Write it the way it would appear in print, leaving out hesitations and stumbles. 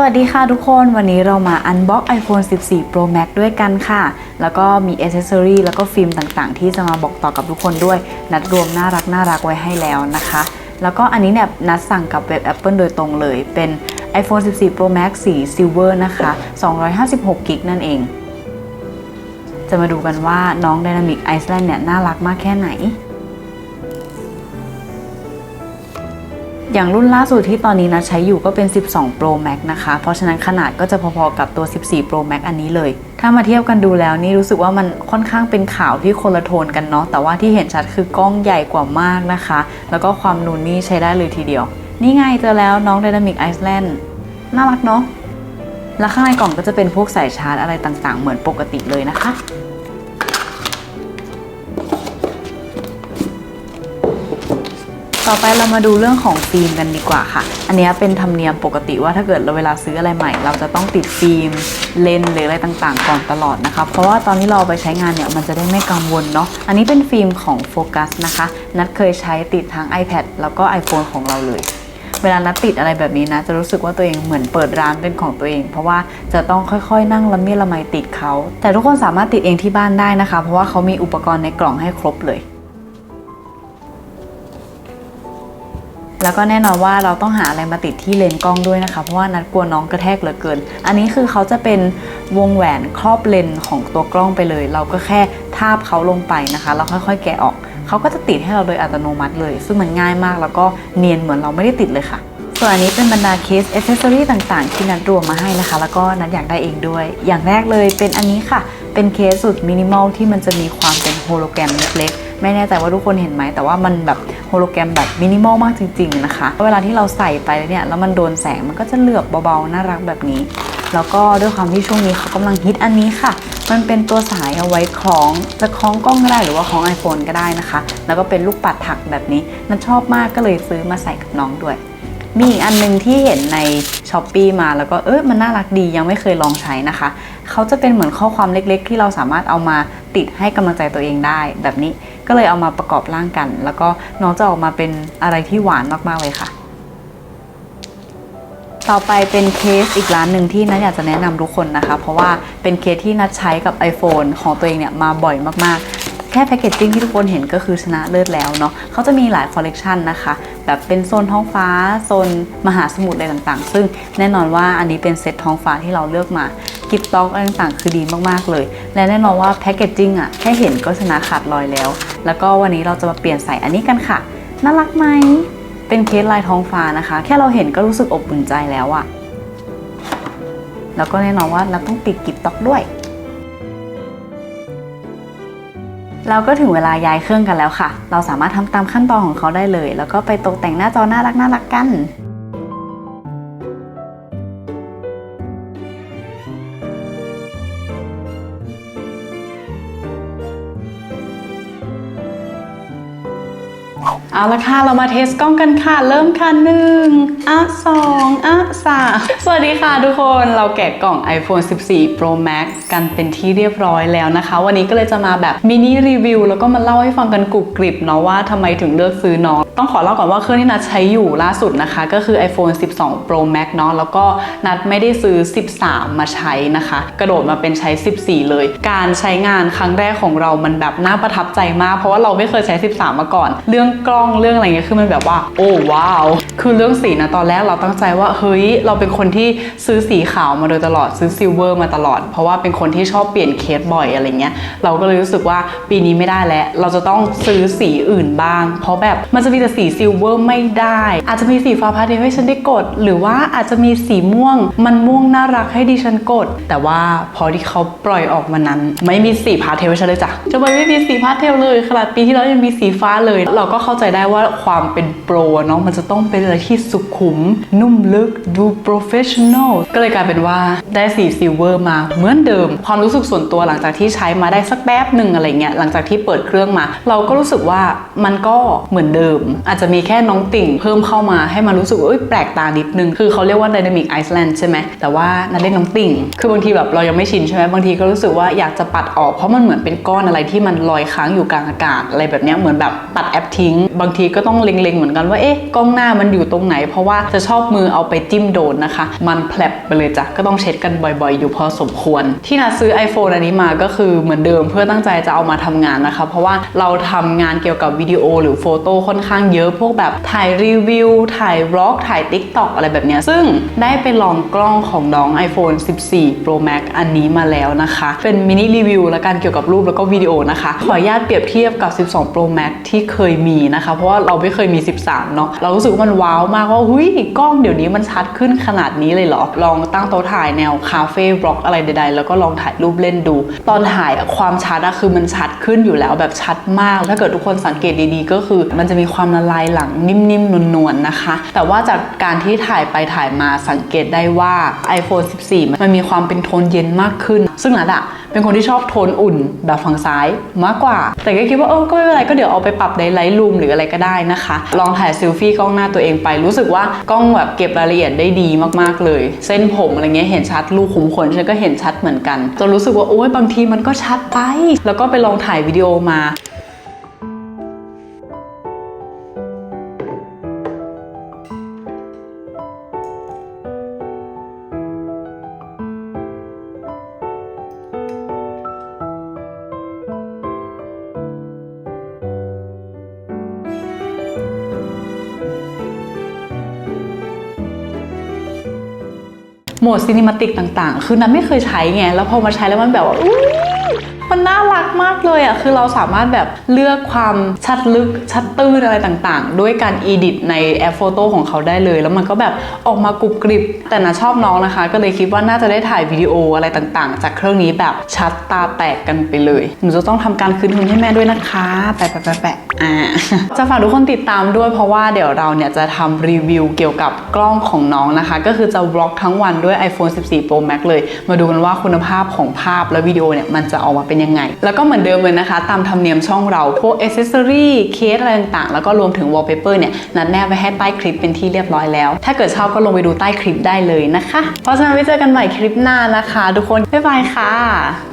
สวัสดีค่ะทุกคนวันนี้เรามาอันบ็อก iPhone 14 Pro Max ด้วยกันค่ะแล้วก็มีอ c เซสซอรีแล้วก็ฟิล์มต่างๆที่จะมาบอกต่อกับทุกคนด้วยนัดรวมน่ารักไว้ให้แล้วนะคะแล้วก็อันนี้เนี่ยนัดสั่งกับเว็บ Apple โดยตรงเลยเป็น iPhone 14 Pro Max สี Silver นะคะ256 GB นั่นเองจะมาดูกันว่าน้อง Dynamic Island เนี่ยน่ารักมากแค่ไหนอย่างรุ่นล่าสุดที่ตอนนี้นะใช้อยู่ก็เป็น12 Pro Max นะคะเพราะฉะนั้นขนาดก็จะพอๆกับตัว14 Pro Max อันนี้เลยถ้ามาเทียบกันดูแล้วนี่รู้สึกว่ามันค่อนข้างเป็นขาวที่คนละโทนกันเนาะแต่ว่าที่เห็นชัดคือกล้องใหญ่กว่ามากนะคะแล้วก็ความนูนนี่ใช้ได้เลยทีเดียวนี่ไงเจอแล้วน้อง Dynamic Island น่ารักเนาะแล้วข้างในกล่องก็จะเป็นพวกสายชาร์จอะไรต่างๆเหมือนปกติเลยนะคะต่อไปเรามาดูเรื่องของฟิล์มกันดีกว่าค่ะอันนี้เป็นธรรมเนียมปกติว่าถ้าเกิดเราเวลาซื้ออะไรใหม่เราจะต้องติดฟิล์มเลนส์หรืออะไรต่างๆก่อนตลอดนะคะเพราะว่าตอนที่เราไปใช้งานเนี่ยมันจะได้ไม่กังวลเนาะอันนี้เป็นฟิล์มของโฟกัสนะคะนัดเคยใช้ติดทั้ง iPad แล้วก็ iPhone ของเราเลยเวลานัดติดอะไรแบบนี้นะจะรู้สึกว่าตัวเองเหมือนเปิดร้านเป็นของตัวเองเพราะว่าจะต้องค่อยๆนั่งละเมียดละไมติดเขาแต่ทุกคนสามารถติดเองที่บ้านได้นะคะเพราะว่าเขามีอุปกรณ์ในกล่องให้ครบเลยแล้วก็แน่นอนว่าเราต้องหาอะไรมาติดที่เลนส์กล้องด้วยนะคะเพราะว่านัดกลัวน้องกระแทกเหลือเกินอันนี้คือเขาจะเป็นวงแหวนครอบเลนส์ของตัวกล้องไปเลยเราก็แค่ทาบเขาลงไปนะคะแล้วค่อยๆแกะออกเขาก็จะติดให้เราโดยอัตโนมัติเลยซึ่งมันง่ายมากแล้วก็เนียนเหมือนเราไม่ได้ติดเลยค่ะส่วนอันนี้เป็นบรรดาเคสอ c เซสซอรีต่างๆที่นัดรวมมาให้นะคะแล้วก็นัดอยากได้เองด้วยอย่างแรกเลยเป็นอันนี้ค่ะเป็นเคสสุดมินิมอลที่มันจะมีความเป็นโฮโลแกรมเล็กๆไม่แน่ใจว่าทุกคนเห็นไหมแต่ว่ามันแบบโฮโลแกรมแบบมินิมอลมากจริงๆนะคะเวลาที่เราใส่ไปเนี่ยแล้วมันโดนแสงมันก็จะเหลือบเบาๆน่ารักแบบนี้แล้วก็ด้วยความที่ช่วงนี้เขากำลังฮิตอันนี้ค่ะมันเป็นตัวสายเอาไว้คล้องจะคล้องกล้องก็ได้หรือว่าคล้อง iPhone ก็ได้นะคะแล้วก็เป็นลูกปัดถักแบบนี้นันชอบมากก็เลยซื้อมาใส่กับน้องด้วยมีอีกอันนึงที่เห็นใน Shopee มาแล้วก็มันน่ารักดียังไม่เคยลองใช้นะคะเขาจะเป็นเหมือนข้อความเล็กๆที่เราสามารถเอามาติดให้กำลังใจตัวเองได้แบบนี้ก็เลยเอามาประกอบร่างกันแล้วก็น้องจะออกมาเป็นอะไรที่หวานมากๆเลยค่ะต่อไปเป็นเคสอีกร้านหนึ่งที่นัทอยากจะแนะนำทุกคนนะคะเพราะว่าเป็นเคสที่นัทใช้กับ iPhone ของตัวเองเนี่ยมาบ่อยมากๆแค่แพคเกจจิ้งที่ทุกคนเห็นก็คือชนะเลิศแล้วเนาะเขาจะมีหลายคอลเลกชันนะคะแบบเป็นโซนท้องฟ้าโซนมหาสมุทรอะไรต่างๆซึ่งแน่นอนว่าอันนี้เป็นเซตท้องฟ้าที่เราเลือกมากิฟต์ต็อกอะไรต่างๆคือดีมากๆเลยและแน่นอนว่าแพคเกจจิ้งแค่เห็นก็ชนะขาดลอยแล้วก็วันนี้เราจะมาเปลี่ยนใส่อันนี้กันค่ะน่ารักไหมเป็นเคสลายท้องฟ้านะคะแค่เราเห็นก็รู้สึกอบอุ่นใจแล้วแล้วก็แน่นอนว่าเราต้องติดกิฟต์ต็อกด้วยเราก็ถึงเวลาย้ายเครื่องกันแล้วค่ะเราสามารถทำตามขั้นตอนของเขาได้เลยแล้วก็ไปตกแต่งหน้าจอน่ารักกันเอาละค่ะเรามาเทสกล้องกันค่ะเริ่มค่ะ1 2 3สวัสดีค่ะทุกคนเราแกะกล่อง iPhone 14 Pro Max กันเป็นที่เรียบร้อยแล้วนะคะวันนี้ก็เลยจะมาแบบมินิรีวิวแล้วก็มาเล่าให้ฟังกันกรุบกริบเนาะว่าทำไมถึงเลือกซื้อน้องต้องขอเล่าก่อนว่าเครื่องที่นัดใช้อยู่ล่าสุดนะคะก็คือ iPhone 12 Pro Max เนาะแล้วก็นัดไม่ได้ซื้อ13มาใช้นะคะกระโดดมาเป็นใช้14เลยการใช้งานครั้งแรกของเรามันแบบน่าประทับใจมากเพราะว่าเราไม่เคยใช้13มาก่อนเรื่องกล้องเรื่องอะไรเงี้ยคือมันแบบว่าโอ้ว้าวคือเรื่องสีนะตอนแรกเราตั้งใจว่าเฮ้ยเราเป็นคนที่ซื้อสีขาวมาโดยตลอดซื้อซิลเวอร์มาตลอดเพราะว่าเป็นคนที่ชอบเปลี่ยนเคสบ่อยอะไรเงี้ยเราก็เลยรู้สึกว่าปีนี้ไม่ได้แล้วเราจะต้องซื้อสีอื่นบ้างเพราะแบบมันจะมีแต่สีซิลเวอร์ไม่ได้อาจจะมีสีฟ้าพาสเทลให้ฉันได้กดหรือว่าอาจจะมีสีม่วงมันม่วงน่ารักให้ดิฉันกดแต่ว่าพอที่เขาปล่อยออกมานั้นไม่มีสีพาสเทลให้ฉันเลยจ้ะจะไม่มีสีพาสเทลเลยขนาดปีที่แล้วยังมีสีฟ้าเลยเราก็เข้าใจได้ว่าความเป็นโปรเนาะมันจะต้องเป็นอะไรที่สุขุมนุ่มลึกดูโปรเฟชชั่นอลก็เลยกลายเป็นว่าได้สีซิลเวอร์มาเหมือนเดิมความรู้สึกส่วนตัวหลังจากที่ใช้มาได้สักแป๊บหนึ่งอะไรเงี้ยหลังจากที่เปิดเครื่องมาเราก็รู้สึกว่ามันก็เหมือนเดิมอาจจะมีแค่น้องติ่งเพิ่มเข้ามาให้มันรู้สึกว่าแปลกตานิดนึงคือเขาเรียกว่า Dynamic Island ใช่ไหมแต่ว่านัดเล่นน้องติ่งคือบางทีแบบเรายังไม่ชินใช่ไหมบางทีก็รู้สึกว่าอยากจะปัดออกเพราะมันเหมือนเป็นก้อนอะไรที่มันลอยค้างอยู่กลางอากาศอะไรแบบนี้เหมือนแบบตัดแอปทิ้งบาง างทีก็ต้องเล็งๆเหมือนกันว่าเอ๊ะกล้องหน้ามันอยู่ตรงไหนเพราะว่าจะชอบมือเอาไปจิ้มโดนนะคะมันแผลบไปเลยจ้ะก็ต้องเช็ดกันบ่อยๆอยู่พอสมควรที่นัดซื้อ iPhone อันนี้มาก็คือเหมือนเดิมเพื่อตั้งใจจะเอามาทำงานนะคะเพราะว่าเราทำงานเกี่ยวกับวิดีโอหรือโฟโต้ค่อนข้างเยอะพวกแบบถ่ายรีวิวถ่ายบล็อกถ่าย TikTok อะไรแบบเนี้ยซึ่งได้ไปลองกล้องของน้อง iPhone 14 Pro Max อันนี้มาแล้วนะคะเป็นมินิรีวิวและการเกี่ยวกับรูปแล้วก็วิดีโอนะคะขออนุญาตเปรียบเทียบกับ 12 Pro Max ที่เคยมีนะคะเพราะว่าเราไม่เคยมี 13 เนาะเรารู้สึกว่ามันว้าวมากว่าหุ้ยกล้องเดี๋ยวนี้มันชัดขึ้นขนาดนี้เลยเหรอลองตั้งโต๊ะถ่ายแนวคาเฟ่บล็อกอะไรใดๆแล้วก็ลองถ่ายรูปเล่นดูตอนถ่ายความชัดคือมันชัดขึ้นอยู่แล้วแบบชัดมากถ้าเกิดทุกคนสังเกตดีๆก็คือมันจะมีความละลายหลังนิ่มๆนวลๆนะคะแต่ว่าจากการที่ถ่ายไปถ่ายมาสังเกตได้ว่า iPhone 14 มันมีความเป็นโทนเย็นมากขึ้นซึ่งนัดอะเป็นคนที่ชอบโทนอุ่นแบบฝั่งซ้ายมากกว่าแต่ก็คิดว่าก็ไม่เป็นไรก็เดี๋ยวเอาไปปรับในไลท์รูมหรืออะไรก็ได้นะคะลองถ่ายเซลฟี่กล้องหน้าตัวเองไปรู้สึกว่ากล้องแบบเก็บรายละเอียดได้ดีมากๆเลยเส้นผมอะไรเงี้ยเห็นชัดรูขุมขนฉันก็เห็นชัดเหมือนกันจนรู้สึกว่าโอ๊ยบางทีมันก็ชัดไปแล้วก็ไปลองถ่ายวิดีโอมาโหมดซีนิมาติกต่างๆคือนั้นไม่เคยใช้ไงแล้วพอมาใช้แล้วมันแบบว่ามันน่ารักมากเลยอ่ะคือเราสามารถแบบเลือกความชัดลึกชัดตื้นอะไรต่างๆด้วยการอีดิทในแอปโฟโต้ของเขาได้เลยแล้วมันก็แบบออกมากรุบกริบแต่น่ะชอบน้องนะคะก็เลยคิดว่าน่าจะได้ถ่ายวิดีโออะไรต่างๆจากเครื่องนี้แบบชัดตาแตกกันไปเลยหนูจะต้องทำการคืนทุนให้แม่ด้วยนะคะแปะจะฝากทุกคนติดตามด้วยเพราะว่าเดี๋ยวเราเนี่ยจะทำรีวิวเกี่ยวกับกล้องของน้องนะคะก็คือจะบล็อกทั้งวันด้วย iPhone 14 Pro Max เลยมาดูกันว่าคุณภาพของภาพและวิดีโอเนี่ยมันจะออกมาเป็นยังไงแล้วก็เหมือนเดิมเลยนะคะตามธรรมเนียมช่องเราพวกอ c เซสซอรี่เคสอะไรต่างๆแล้วก็รวมถึงวอลเปเปอร์เนี่ยนัดแนบไว้ให้ใต้คลิปเป็นที่เรียบร้อยแล้วถ้าเกิดชอบก็ลงไปดูใต้คลิปได้เลยนะคะเพราะฉะนั้นไว้เจอกันใหม่คลิปหน้านะคะทุกคนบ๊ายบายค่ะ